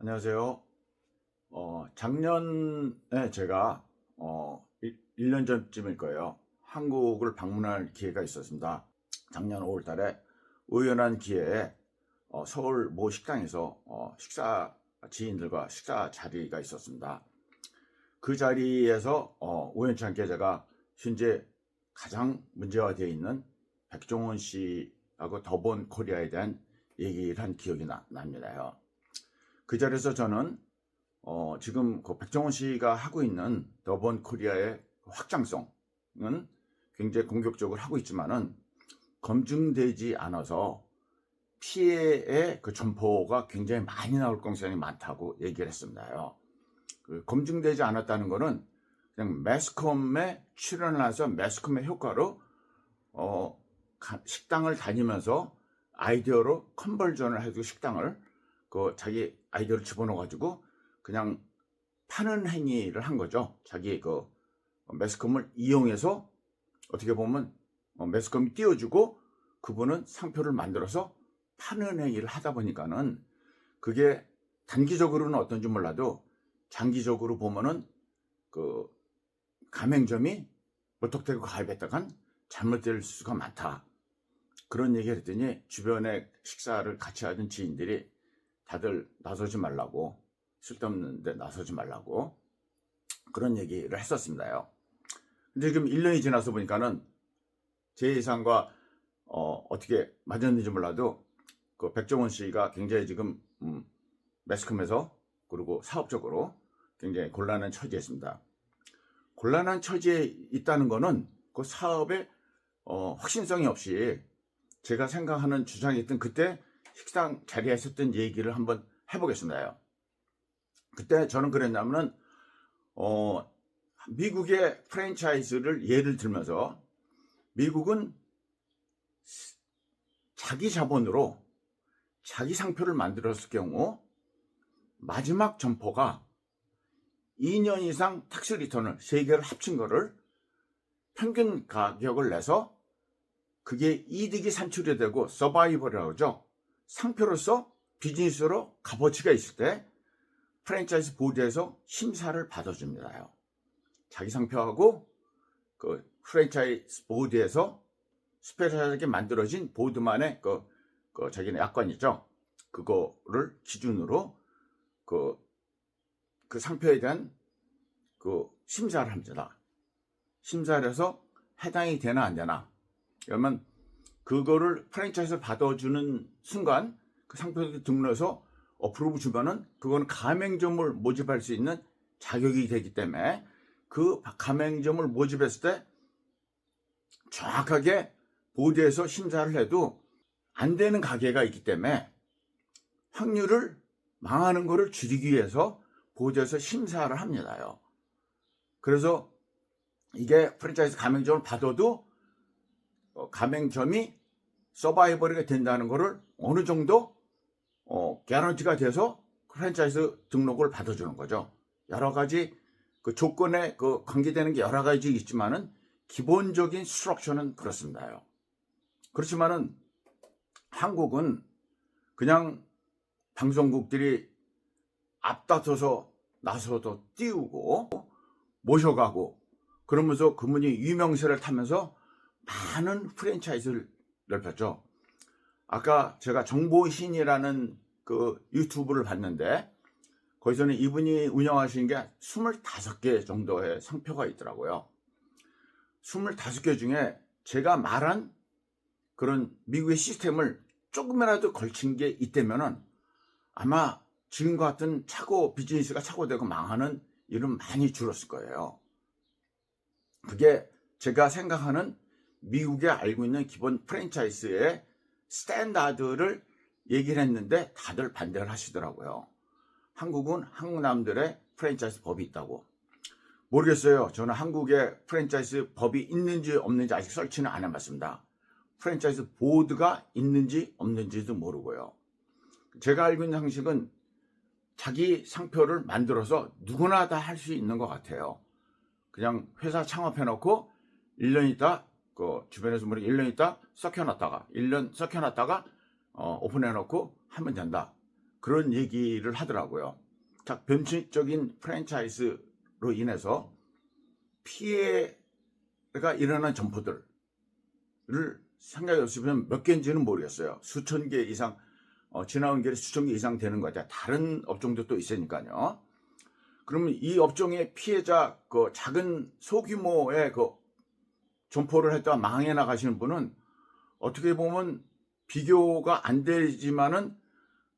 안녕하세요. 작년에 제가 1년 전쯤일 거예요. 한국을 방문할 기회가 있었습니다. 작년 5월 달에 우연한 기회에 서울 모 식당에서 지인들과 식사 자리가 있었습니다. 그 자리에서 우연찮게 제가 현재 가장 문제화되어 있는 백종원 씨하고 더본 코리아에 대한 얘기를 한 기억이 납니다요. 그 자리에서 저는 지금 그 백종원 씨가 하고 있는 더본 코리아의 확장성은 굉장히 공격적으로 하고 있지만은 검증되지 않아서 피해의 그 점포가 굉장히 많이 나올 가능성이 많다고 얘기를 했습니다요. 그 검증되지 않았다는 거는 그냥 매스컴에 출연을 해서 매스컴의 효과로 식당을 다니면서 아이디어로 컨버전을 해주고 식당을 그 자기 아이디어를 집어넣어 가지고 그냥 파는 행위를 한 거죠. 자기 그 매스컴을 이용해서 어떻게 보면 매스컴이 띄워주고 그분은 상표를 만들어서 파는 행위를 하다 보니까는 그게 단기적으로는 어떤지 몰라도 장기적으로 보면은 그 가맹점이 무턱대고 가입했다간 잘못될 수가 많다. 그런 얘기를 했더니 주변에 식사를 같이 하던 지인들이 다들 나서지 말라고, 쓸데없는데 나서지 말라고 그런 얘기를 했었습니다요. 근데 지금 1년이 지나서 보니까는 제 예상과 어떻게 맞았는지 몰라도 그 백종원 씨가 굉장히 지금 매스컴에서 그리고 사업적으로 굉장히 곤란한 처지에 있습니다. 곤란한 처지에 있다는 거는 그 사업의 확신성이 없이 제가 생각하는 주장했던 그때 식당 자리에 있었던 얘기를 한번 해보겠습니다. 그때 저는 그랬냐면은 미국의 프랜차이즈를 예를 들면서 미국은 자기 자본으로 자기 상표를 만들었을 경우 마지막 점포가 2년 이상 텍스 리턴을 3개를 합친 거를 평균 가격을 내서 그게 이득이 산출이 되고 서바이벌이라고 하죠. 상표로서 비즈니스로 값어치가 있을 때 프랜차이즈 보드에서 심사를 받아줍니다. 자기 상표하고 그 프랜차이즈 보드에서 스페셜하게 만들어진 보드만의 그 자기네 약관이죠. 그거를 기준으로 그 상표에 대한 그 심사를 합니다. 심사를 해서 해당이 되나 안 되나. 그러면 그거를 프랜차이즈 받아주는 순간 그 상표에 등록해서 어프로브 주면은 그거는 가맹점을 모집할 수 있는 자격이 되기 때문에 그 가맹점을 모집했을 때 정확하게 보드에서 심사를 해도 안 되는 가게가 있기 때문에 확률을 망하는 거를 줄이기 위해서 보드에서 심사를 합니다요. 그래서 이게 프랜차이즈 가맹점을 받아도 가맹점이 서바이벌이 된다는 거를 어느 정도 개런티가 돼서 프랜차이즈 등록을 받아주는 거죠. 여러 가지 그 조건에 그 관계되는 게 여러 가지 있지만은 기본적인 스트럭처는 그렇습니다요. 그렇지만은 한국은 그냥 방송국들이 앞다퉈서 나서도 띄우고 모셔가고 그러면서 그분이 유명세를 타면서 많은 프랜차이즈를 넓혔죠. 아까 제가 정보신이라는 그 유튜브를 봤는데 거기서는 이분이 운영하신 게 25개 정도의 상표가 있더라고요. 25개 중에 제가 말한 그런 미국의 시스템을 조금이라도 걸친 게 있다면은 아마 지금과 같은 비즈니스가 착오되고 망하는 일은 많이 줄었을 거예요. 그게 제가 생각하는 미국에 알고 있는 기본 프랜차이즈의 스탠다드를 얘기를 했는데 다들 반대를 하시더라고요. 한국은 한국 남들의 프랜차이즈 법이 있다고. 모르겠어요. 저는 한국에 프랜차이즈 법이 있는지 없는지 아직 설치는 안 해봤습니다. 프랜차이즈 보드가 있는지 없는지도 모르고요. 제가 알고 있는 상식은 자기 상표를 만들어서 누구나 다 할 수 있는 것 같아요. 그냥 회사 창업해놓고 1년 있다 그 주변에서 모르게 1년 있다 썩혀놨다가 1년 썩혀놨다가 오픈해놓고 하면 된다. 그런 얘기를 하더라고요. 자, 변칙적인 프랜차이즈로 인해서 피해가 일어난 점포들을 생각해 보시면 몇 개인지는 모르겠어요. 수천 개 이상, 지나온 게 수천 개 이상 되는 거죠. 다른 업종도 또 있으니까요. 그러면 이 업종의 피해자, 그 작은 소규모의 그 점포를 했다가 망해 나가시는 분은 어떻게 보면 비교가 안 되지만은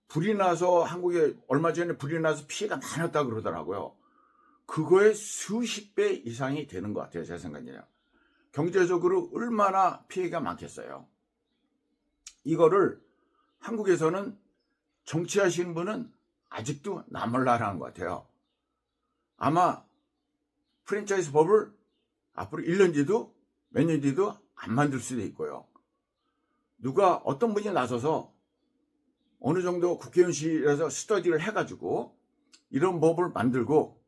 불이 나서 한국에 얼마 전에 불이 나서 피해가 많았다 그러더라고요. 그거의 수십 배 이상이 되는 것 같아요. 제 생각에는. 경제적으로 얼마나 피해가 많겠어요. 이거를 한국에서는 정치하시는 분은 아직도 나몰라라는 것 같아요. 아마 프랜차이즈 법을 앞으로 1년 뒤도 몇 년 뒤도 안 만들 수도 있고요. 누가 어떤 분이 나서서 어느 정도 국회의원실에서 스터디를 해가지고 이런 법을 만들고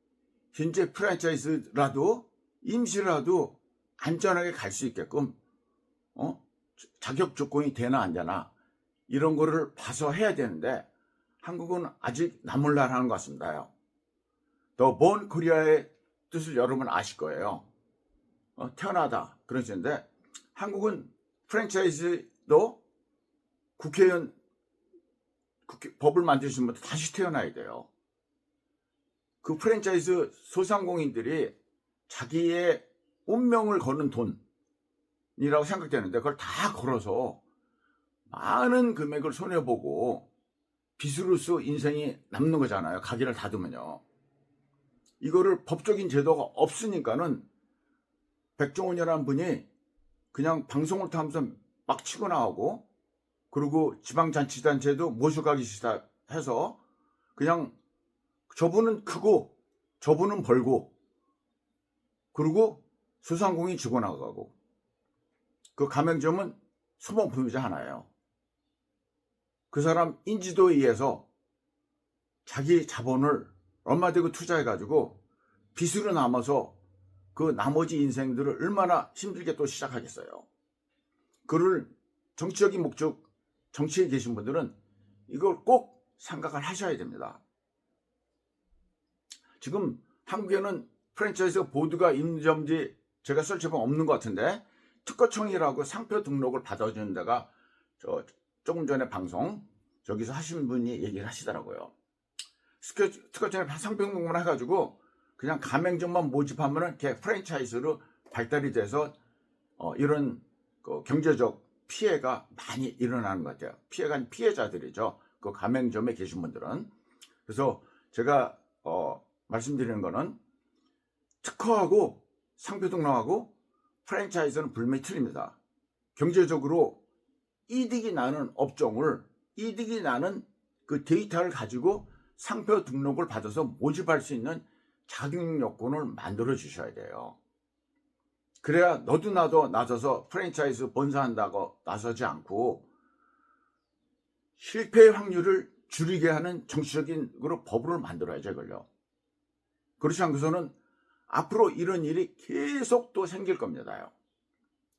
현재 프랜차이즈라도 임시라도 안전하게 갈 수 있게끔 자격 조건이 되나 안 되나 이런 거를 봐서 해야 되는데 한국은 아직 나몰라라는 것 같습니다. 더 먼 코리아의 뜻을 여러분 아실 거예요. 태어나다 그러시는데 한국은 프랜차이즈도 국회의원 법을 만드시는 분들 다시 태어나야 돼요. 그 프랜차이즈 소상공인들이 자기의 운명을 거는 돈이라고 생각되는데 그걸 다 걸어서 많은 금액을 손해보고 빚으로서 인생이 남는 거잖아요. 가게를 닫으면요. 이거를 법적인 제도가 없으니까는 백종원이라는 분이 그냥 방송을 타면서 막 치고 나오고 그리고 지방자치단체도 모셔가기 시작해서 그냥 저분은 크고 저분은 벌고 그리고 소상공인이 죽어나가고 그 가맹점은 소모품이자 하나예요. 그 사람 인지도에 의해서 자기 자본을 얼마 되고 투자해가지고 빚으로 남아서 그 나머지 인생들을 얼마나 힘들게 또 시작하겠어요. 그를 정치적인 목적, 정치에 계신 분들은 이걸 꼭 생각을 하셔야 됩니다. 지금 한국에는 프랜차이즈 보드가 있는지 제가 설치해보면 없는 것 같은데 특허청이라고 상표 등록을 받아주는 데가 조금 전에 방송 저기서 하신 분이 얘기를 하시더라고요. 특허청에 상표 등록만 해가지고 그냥 가맹점만 모집하면은 이렇게 프랜차이즈로 발달이 돼서 이런 그 경제적 피해가 많이 일어나는 것 같아요. 피해자들이죠. 그 가맹점에 계신 분들은. 그래서 제가 말씀드리는 거는 특허하고 상표 등록하고 프랜차이즈는 분명히 틀립니다. 경제적으로 이득이 나는 업종을 이득이 나는 그 데이터를 가지고 상표 등록을 받아서 모집할 수 있는 자격 요건을 만들어 주셔야 돼요. 그래야 너도 나도 나서서 프랜차이즈 본사한다고 나서지 않고 실패 확률을 줄이게 하는 정치적인 법을 만들어야죠, 이걸요. 그렇지 않고서는 앞으로 이런 일이 계속 또 생길 겁니다.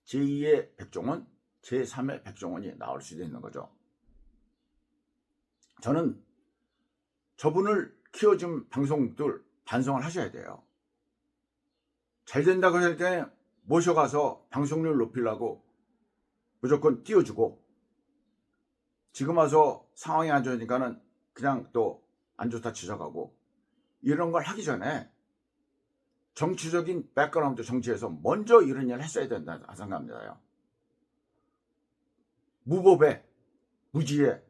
제2의 백종원, 제3의 백종원이 나올 수도 있는 거죠. 저는 저분을 키워준 방송들 반성을 하셔야 돼요. 잘 된다고 할 때 모셔가서 방송률 높이려고 무조건 띄워주고 지금 와서 상황이 안 좋으니까는 그냥 또 안 좋다 치져가고 이런 걸 하기 전에 정치적인 백그라운드 정치에서 먼저 이런 일을 했어야 된다 생각합니다. 무법의 무지의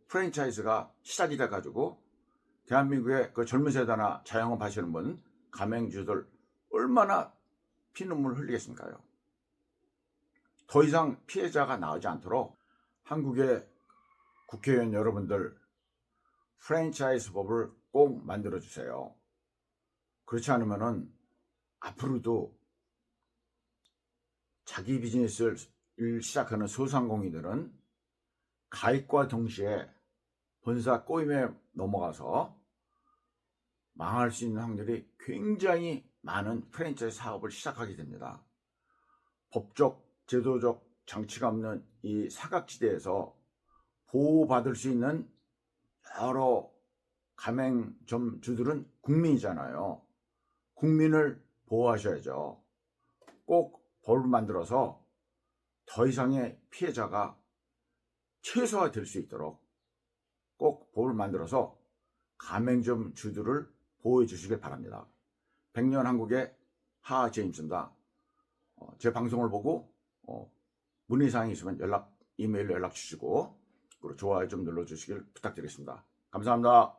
프랜차이즈가 시작이 돼가지고 대한민국의 그 젊은 세대나 자영업 하시는 분 가맹주들 얼마나 피눈물 흘리겠습니까요? 더 이상 피해자가 나오지 않도록 한국의 국회의원 여러분들 프랜차이즈 법을 꼭 만들어 주세요. 그렇지 않으면은 앞으로도 자기 비즈니스를 시작하는 소상공인들은 가입과 동시에 본사 꼬임에 넘어가서 망할 수 있는 확률이 굉장히 많은 프랜차이즈 사업을 시작하게 됩니다. 법적, 제도적 장치가 없는 이 사각지대에서 보호받을 수 있는 여러 가맹점주들은 국민이잖아요. 국민을 보호하셔야죠. 꼭 법을 만들어서 더 이상의 피해자가 최소화될 수 있도록 꼭 법을 만들어서 가맹점 주들을 보호해 주시길 바랍니다. 백년 한국의 하제임스입니다. 제 방송을 보고 문의사항이 있으면 이메일로 연락 주시고 그리고 좋아요 좀 눌러주시길 부탁드리겠습니다. 감사합니다.